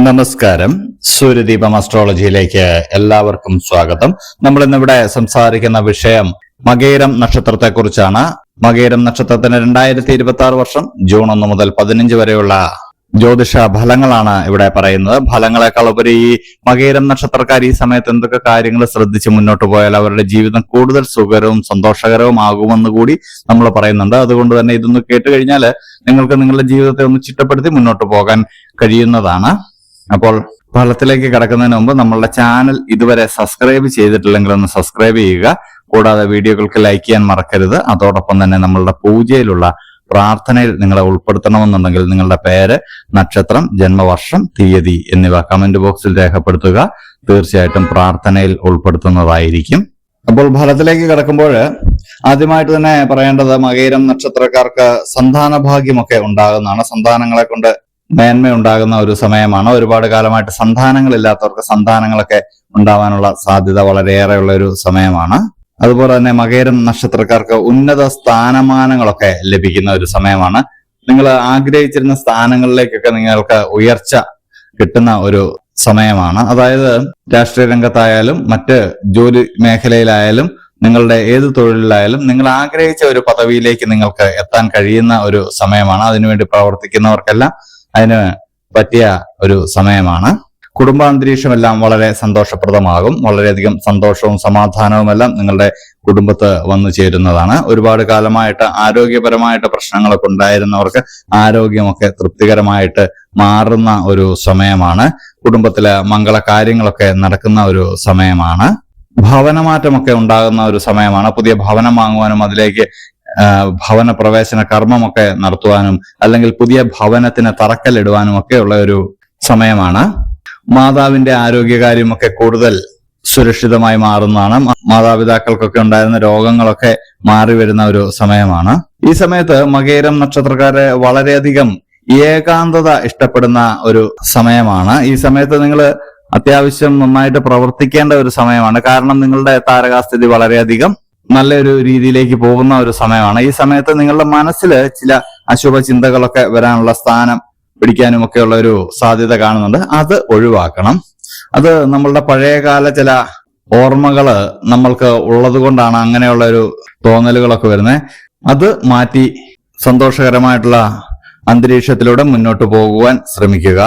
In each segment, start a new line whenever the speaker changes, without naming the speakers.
നമസ്കാരം. സൂര്യദീപം അസ്ട്രോളജിയിലേക്ക് എല്ലാവർക്കും സ്വാഗതം. നമ്മൾ ഇന്നിവിടെ സംസാരിക്കുന്ന വിഷയം മകയിരം നക്ഷത്രത്തെ കുറിച്ചാണ്. മകയിരം നക്ഷത്രത്തിന് 2026 വർഷം ജൂൺ 1 മുതൽ 15 വരെയുള്ള ജ്യോതിഷ ഫലങ്ങളാണ് ഇവിടെ പറയുന്നത്. ഫലങ്ങളെക്കാൾ ഉപരി ഈ മകയിരം നക്ഷത്രക്കാർ ഈ സമയത്ത് എന്തൊക്കെ കാര്യങ്ങൾ ശ്രദ്ധിച്ച് മുന്നോട്ട് പോയാൽ അവരുടെ ജീവിതം കൂടുതൽ സുഖകരവും സന്തോഷകരവും ആകുമെന്ന് കൂടി നമ്മൾ പറയുന്നുണ്ട്. അതുകൊണ്ട് തന്നെ ഇതൊന്ന് കേട്ട് കഴിഞ്ഞാൽ നിങ്ങൾക്ക് നിങ്ങളുടെ ജീവിതത്തെ ഒന്ന് ചിട്ടപ്പെടുത്തി മുന്നോട്ട് പോകാൻ കഴിയുന്നതാണ്. അപ്പോൾ ഫലത്തിലേക്ക് കടക്കുന്നതിന് മുമ്പ് നമ്മളുടെ ചാനൽ ഇതുവരെ സബ്സ്ക്രൈബ് ചെയ്തിട്ടില്ലെങ്കിൽ ഒന്ന് സബ്സ്ക്രൈബ് ചെയ്യുക. കൂടാതെ വീഡിയോകൾക്ക് ലൈക്ക് ചെയ്യാൻ മറക്കരുത്. അതോടൊപ്പം തന്നെ നമ്മളുടെ പൂജയിലുള്ള പ്രാർത്ഥനയിൽ നിങ്ങളെ ഉൾപ്പെടുത്തണമെന്നുണ്ടെങ്കിൽ നിങ്ങളുടെ പേര്, നക്ഷത്രം, ജന്മവർഷം, തീയതി എന്നിവ കമന്റ് ബോക്സിൽ രേഖപ്പെടുത്തുക. തീർച്ചയായിട്ടും പ്രാർത്ഥനയിൽ ഉൾപ്പെടുത്തുന്നതായിരിക്കും. അപ്പോൾ ഫലത്തിലേക്ക് കടക്കുമ്പോൾ ആദ്യമായിട്ട് തന്നെ പറയേണ്ടത് മകയിരം നക്ഷത്രക്കാർക്ക് സന്താന ഭാഗ്യമൊക്കെ ഉണ്ടാകുന്നതാണ്. സന്താനങ്ങളെ കൊണ്ട് മേന്മ ഉണ്ടാകുന്ന ഒരു സമയമാണ്. ഒരുപാട് കാലമായിട്ട് സന്താനങ്ങളില്ലാത്തവർക്ക് സന്താനങ്ങളൊക്കെ ഉണ്ടാവാനുള്ള സാധ്യത വളരെയേറെയുള്ള ഒരു സമയമാണ്. അതുപോലെ തന്നെ മകയിരം നക്ഷത്രക്കാർക്ക് ഉന്നത സ്ഥാനമാനങ്ങളൊക്കെ ലഭിക്കുന്ന ഒരു സമയമാണ്. നിങ്ങൾ ആഗ്രഹിച്ചിരുന്ന സ്ഥാനങ്ങളിലേക്കൊക്കെ നിങ്ങൾക്ക് ഉയർച്ച കിട്ടുന്ന ഒരു സമയമാണ്. അതായത് രാഷ്ട്രീയ രംഗത്തായാലും മറ്റ് ജോലി മേഖലയിലായാലും നിങ്ങളുടെ ഏത് തൊഴിലിലായാലും നിങ്ങൾ ആഗ്രഹിച്ച ഒരു പദവിയിലേക്ക് നിങ്ങൾക്ക് എത്താൻ കഴിയുന്ന ഒരു സമയമാണ്. അതിനുവേണ്ടി പ്രവർത്തിക്കുന്നവർക്കെല്ലാം അതിന് പറ്റിയ ഒരു സമയമാണ്. കുടുംബാന്തരീക്ഷമെല്ലാം വളരെ സന്തോഷപ്രദമാകും. വളരെയധികം സന്തോഷവും സമാധാനവും എല്ലാം നിങ്ങളുടെ കുടുംബത്ത് വന്നു ചേരുന്നതാണ്. ഒരുപാട് കാലമായിട്ട് ആരോഗ്യപരമായിട്ട് പ്രശ്നങ്ങളൊക്കെ ഉണ്ടായിരുന്നവർക്ക് ആരോഗ്യമൊക്കെ തൃപ്തികരമായിട്ട് മാറുന്ന ഒരു സമയമാണ്. കുടുംബത്തിലെ മംഗള കാര്യങ്ങളൊക്കെ നടക്കുന്ന ഒരു സമയമാണ്. ഭവനമാറ്റമൊക്കെ ഉണ്ടാകുന്ന ഒരു സമയമാണ്. പുതിയ ഭവനം വാങ്ങുവാനും അതിലേക്ക് ഭവന പ്രവേശന കർമ്മമൊക്കെ നടത്തുവാനും അല്ലെങ്കിൽ പുതിയ ഭവനത്തിന് തറക്കല്ലിടുവാനും ഒക്കെ ഉള്ള ഒരു സമയമാണ്. മാതാവിന്റെ ആരോഗ്യകാര്യമൊക്കെ കൂടുതൽ സുരക്ഷിതമായി മാറുന്നതാണ്. മാതാപിതാക്കൾക്കൊക്കെ ഉണ്ടായിരുന്ന രോഗങ്ങളൊക്കെ മാറി വരുന്ന ഒരു സമയമാണ്. ഈ സമയത്ത് മകയിരം നക്ഷത്രക്കാരെ വളരെയധികം ഏകാന്തത ഇഷ്ടപ്പെടുന്ന ഒരു സമയമാണ്. ഈ സമയത്ത് നിങ്ങൾ അത്യാവശ്യം നന്നായിട്ട് പ്രവർത്തിക്കേണ്ട ഒരു സമയമാണ്. കാരണം നിങ്ങളുടെ താരകാസ്ഥിതി വളരെയധികം നല്ലൊരു രീതിയിലേക്ക് പോകുന്ന ഒരു സമയമാണ്. ഈ സമയത്ത് നിങ്ങളുടെ മനസ്സിൽ ചില അശുഭ ചിന്തകളൊക്കെ വരാനുള്ള സ്ഥാനം പിടിക്കാനും ഒക്കെ ഉള്ള ഒരു സാധ്യത കാണുന്നുണ്ട്. അത് ഒഴിവാക്കണം. അത് നമ്മളുടെ പഴയകാല ചില ഓർമ്മകള് നമ്മൾക്ക് ഉള്ളത് കൊണ്ടാണ് അങ്ങനെയുള്ള ഒരു തോന്നലുകളൊക്കെ വരുന്നത്. അത് മാറ്റി സന്തോഷകരമായിട്ടുള്ള അന്തരീക്ഷത്തിലൂടെ മുന്നോട്ട് പോകുവാൻ ശ്രമിക്കുക.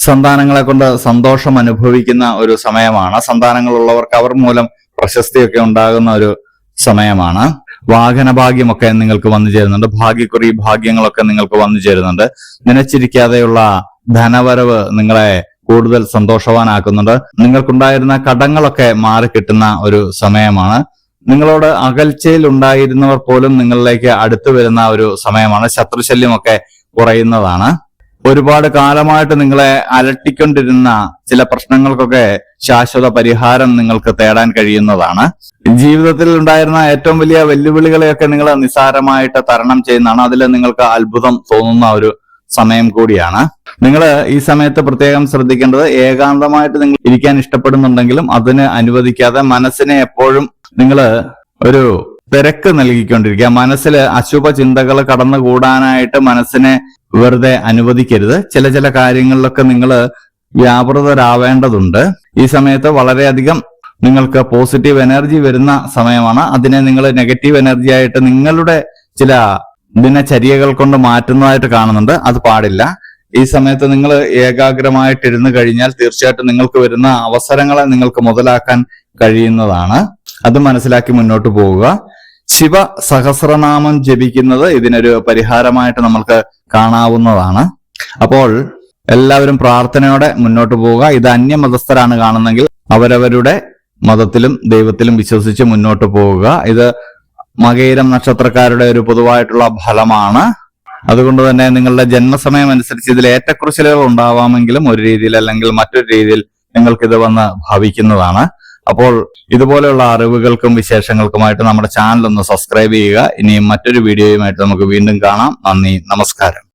സന്താനങ്ങളെ കൊണ്ട് സന്തോഷം അനുഭവിക്കുന്ന ഒരു സമയമാണ്. സന്താനങ്ങളുള്ളവർക്ക് അവർ മൂലം പ്രശസ്തിയൊക്കെ ഉണ്ടാകുന്ന ഒരു സമയമാണ്. വാഹന ഭാഗ്യമൊക്കെ നിങ്ങൾക്ക് വന്നു ചേരുന്നുണ്ട്. ഭാഗ്യക്കുറി ഭാഗ്യങ്ങളൊക്കെ നിങ്ങൾക്ക് വന്നു ചേരുന്നുണ്ട്. നനച്ചിരിക്കാതെയുള്ള ധനവരവ് നിങ്ങളെ കൂടുതൽ സന്തോഷവാനാക്കുന്നുണ്ട്. നിങ്ങൾക്കുണ്ടായിരുന്ന കടങ്ങളൊക്കെ മാറി കിട്ടുന്ന ഒരു സമയമാണ്. നിങ്ങളോട് അകൽച്ചയിൽ ഉണ്ടായിരുന്നവർ പോലും നിങ്ങളിലേക്ക് അടുത്തു വരുന്ന ഒരു സമയമാണ്. ശത്രുശല്യമൊക്കെ കുറയുന്നതാണ്. ഒരുപാട് കാലമായിട്ട് നിങ്ങളെ അലട്ടിക്കൊണ്ടിരുന്ന ചില പ്രശ്നങ്ങൾക്കൊക്കെ ശാശ്വത പരിഹാരം നിങ്ങൾക്ക് തേടാൻ കഴിയുന്നതാണ്. ജീവിതത്തിൽ ഉണ്ടായിരുന്ന ഏറ്റവും വലിയ വെല്ലുവിളികളെയൊക്കെ നിങ്ങൾ നിസ്സാരമായിട്ട് തരണം ചെയ്യുന്നതാണ്. അതിൽ നിങ്ങൾക്ക് അത്ഭുതം തോന്നുന്ന ഒരു സമയം കൂടിയാണ്. നിങ്ങൾ ഈ സമയത്ത് പ്രത്യേകം ശ്രദ്ധിക്കേണ്ടത്, ഏകാന്തമായിട്ട് നിങ്ങൾ ഇരിക്കാൻ ഇഷ്ടപ്പെടുന്നുണ്ടെങ്കിലും അതിന് അനുവദിക്കാതെ മനസ്സിനെ എപ്പോഴും നിങ്ങൾ ഒരു തിരക്ക് നൽകിക്കൊണ്ടിരിക്കുക. മനസ്സിൽ അശുഭ ചിന്തകൾ കടന്നുകൂടാനായിട്ട് മനസ്സിനെ വെറുതെ അനുവദിക്കരുത്. ചില കാര്യങ്ങളിലൊക്കെ നിങ്ങൾ വ്യാപൃതരാവേണ്ടതുണ്ട്. ഈ സമയത്ത് വളരെയധികം നിങ്ങൾക്ക് പോസിറ്റീവ് എനർജി വരുന്ന സമയമാണ്. അതിനെ നിങ്ങൾ നെഗറ്റീവ് എനർജി ആയിട്ട് നിങ്ങളുടെ ചില ദിനചര്യകൾ കൊണ്ട് മാറ്റുന്നതായിട്ട് കാണുന്നുണ്ട്. അത് പാടില്ല. ഈ സമയത്ത് നിങ്ങൾ ഏകാഗ്രമായിട്ടിരുന്നു കഴിഞ്ഞാൽ തീർച്ചയായിട്ടും നിങ്ങൾക്ക് വരുന്ന അവസരങ്ങളെ നിങ്ങൾക്ക് മുതലാക്കാൻ കഴിയുന്നതാണ്. അത് മനസ്സിലാക്കി മുന്നോട്ട് പോവുക. ശിവ സഹസ്രനാമം ജപിക്കുന്നത് ഇതിനൊരു പരിഹാരമായിട്ട് നമ്മൾക്ക് കാണാവുന്നതാണ്. അപ്പോൾ എല്ലാവരും പ്രാർത്ഥനയോടെ മുന്നോട്ട് പോവുക. ഇത് അന്യമതസ്ഥരാണ് കാണുന്നെങ്കിൽ അവരവരുടെ മതത്തിലും ദൈവത്തിലും വിശ്വസിച്ച് മുന്നോട്ട് പോവുക. ഇത് മകയിരം നക്ഷത്രക്കാരുടെ ഒരു പൊതുവായിട്ടുള്ള ഫലമാണ്. അതുകൊണ്ട് തന്നെ നിങ്ങളുടെ ജന്മസമയം അനുസരിച്ച് ഇതിൽ ഏറ്റക്കുറച്ചിലുകൾ ഉണ്ടാവാമെങ്കിലും ഒരു രീതിയിൽ അല്ലെങ്കിൽ മറ്റൊരു രീതിയിൽ നിങ്ങൾക്കിത് വന്ന് ഭവിക്കുന്നതാണ്. അപ്പോൾ ഇതുപോലെയുള്ള അറിവുകൾക്കും വിശേഷങ്ങൾക്കുമായിട്ട് നമ്മുടെ ചാനൽ ഒന്ന് സബ്സ്ക്രൈബ് ചെയ്യുക. ഇനിയും മറ്റൊരു വീഡിയോയുമായിട്ട് നമുക്ക് വീണ്ടും കാണാം. നന്ദി, നമസ്കാരം.